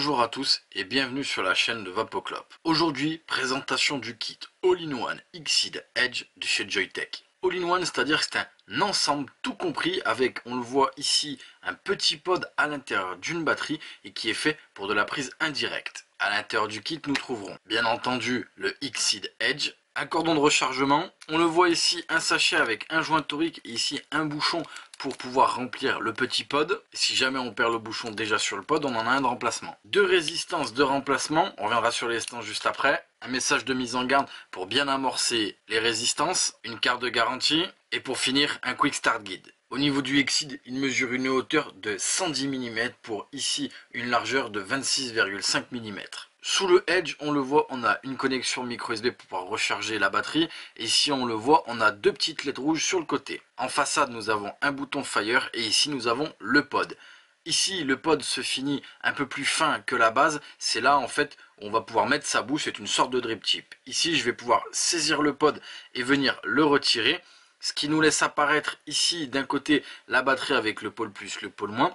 Bonjour à tous et bienvenue sur la chaîne de Vapoclop. Aujourd'hui, présentation du kit All-in-One Xceed Edge de chez Joyetech. All-in-One, c'est-à-dire que c'est un ensemble tout compris avec, on le voit ici, un petit pod à l'intérieur d'une batterie et qui est fait pour de la prise indirecte. À l'intérieur du kit, nous trouverons bien entendu le Xceed Edge, un cordon de rechargement, on le voit ici un sachet avec un joint torique et ici un bouchon pour pouvoir remplir le petit pod. Si jamais on perd le bouchon déjà sur le pod, on en a un de remplacement. Deux résistances de remplacement, on reviendra sur les résistances juste après. Un message de mise en garde pour bien amorcer les résistances, une carte de garantie et pour finir un Quick Start Guide. Au niveau du Xceed, il mesure une hauteur de 110 mm pour ici une largeur de 26,5 mm. Sous le Edge, on le voit, on a une connexion micro USB pour pouvoir recharger la batterie. Et ici, on le voit, on a deux petites LED rouges sur le côté. En façade, nous avons un bouton Fire et ici, nous avons le pod. Ici, le pod se finit un peu plus fin que la base. C'est là, en fait, on va pouvoir mettre sa bouche. C'est une sorte de drip tip. Ici, je vais pouvoir saisir le pod et venir le retirer. Ce qui nous laisse apparaître ici, d'un côté, la batterie avec le pôle plus, le pôle moins.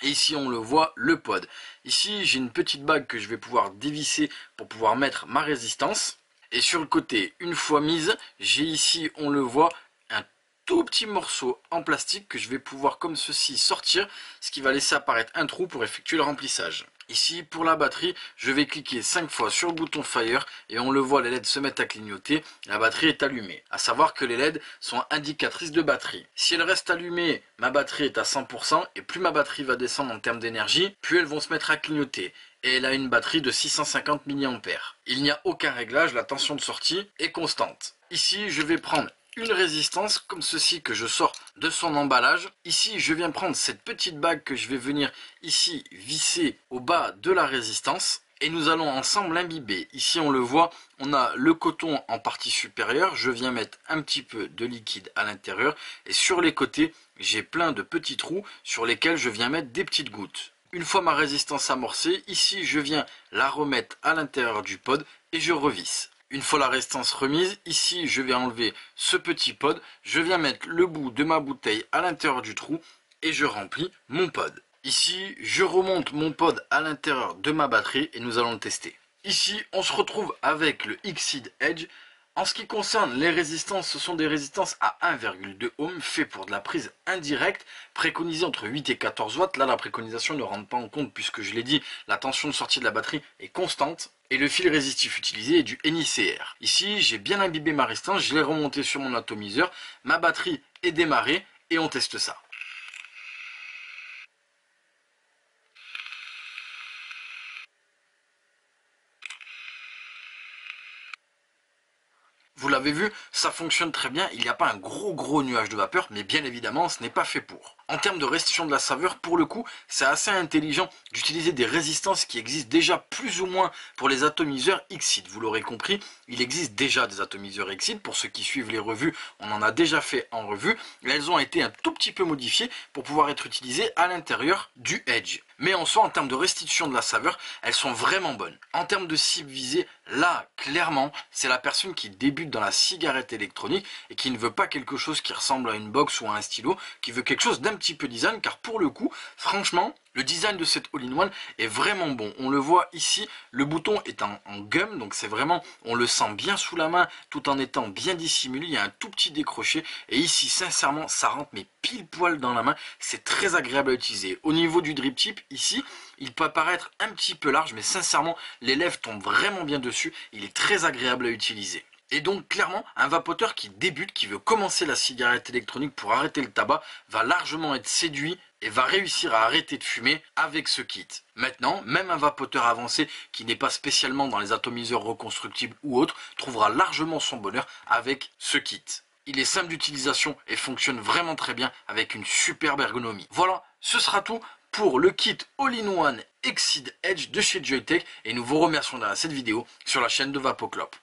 Et ici on le voit, le pod. Ici j'ai une petite bague que je vais pouvoir dévisser pour pouvoir mettre ma résistance. Et sur le côté, une fois mise, j'ai ici, on le voit, un tout petit morceau en plastique que je vais pouvoir comme ceci sortir, ce qui va laisser apparaître un trou pour effectuer le remplissage. Ici pour la batterie, je vais cliquer 5 fois sur le bouton Fire et on le voit, les LED se mettent à clignoter, la batterie est allumée. A savoir que les LED sont indicatrices de batterie. Si elles restent allumées, ma batterie est à 100% et plus ma batterie va descendre en termes d'énergie, plus elles vont se mettre à clignoter. Et elle a une batterie de 650 mAh. Il n'y a aucun réglage, la tension de sortie est constante. Ici je vais prendre une résistance comme ceci que je sors de son emballage. Ici je viens prendre cette petite bague que je vais venir ici visser au bas de la résistance et nous allons ensemble l'imbiber. Ici on le voit, on a le coton en partie supérieure, je viens mettre un petit peu de liquide à l'intérieur et sur les côtés j'ai plein de petits trous sur lesquels je viens mettre des petites gouttes. Une fois ma résistance amorcée, ici je viens la remettre à l'intérieur du pod et je revisse. Une fois la résistance remise, ici je vais enlever ce petit pod, je viens mettre le bout de ma bouteille à l'intérieur du trou et je remplis mon pod. Ici je remonte mon pod à l'intérieur de ma batterie et nous allons le tester. Ici on se retrouve avec le Xceed Edge. En ce qui concerne les résistances, ce sont des résistances à 1,2 ohm fait pour de la prise indirecte, préconisée entre 8 et 14 watts. Là, la préconisation ne rentre pas en compte puisque je l'ai dit, la tension de sortie de la batterie est constante. Et le fil résistif utilisé est du NiCr. Ici, j'ai bien imbibé ma résistance, je l'ai remonté sur mon atomiseur. Ma batterie est démarrée et on teste ça. Vous l'avez vu, ça fonctionne très bien, il n'y a pas un gros nuage de vapeur, mais bien évidemment, ce n'est pas fait pour. En termes de restriction de la saveur, pour le coup, c'est assez intelligent d'utiliser des résistances qui existent déjà plus ou moins pour les atomiseurs Xceed. Vous l'aurez compris, il existe déjà des atomiseurs Xceed. Pour ceux qui suivent les revues, on en a déjà fait en revue. Elles ont été un tout petit peu modifiées pour pouvoir être utilisées à l'intérieur du Edge. Mais en soi, en termes de restitution de la saveur, elles sont vraiment bonnes. En termes de cible visée, là, clairement, c'est la personne qui débute dans la cigarette électronique et qui ne veut pas quelque chose qui ressemble à une box ou à un stylo, qui veut quelque chose d'un petit peu design, car pour le coup, franchement, le design de cette All-in-One est vraiment bon. On le voit ici, le bouton est en gum, donc c'est vraiment, on le sent bien sous la main, tout en étant bien dissimulé. Il y a un tout petit décroché, et ici, sincèrement, ça rentre mais pile poil dans la main. C'est très agréable à utiliser. Au niveau du drip tip, ici, il peut apparaître un petit peu large, mais sincèrement, les lèvres tombent vraiment bien dessus. Il est très agréable à utiliser. Et donc clairement, un vapoteur qui débute, qui veut commencer la cigarette électronique pour arrêter le tabac, va largement être séduit et va réussir à arrêter de fumer avec ce kit. Maintenant, même un vapoteur avancé qui n'est pas spécialement dans les atomiseurs reconstructibles ou autres, trouvera largement son bonheur avec ce kit. Il est simple d'utilisation et fonctionne vraiment très bien avec une superbe ergonomie. Voilà, ce sera tout pour le kit All-in-One Xceed Edge de chez Joyetech et nous vous remercions dans cette vidéo sur la chaîne de Vapoclop.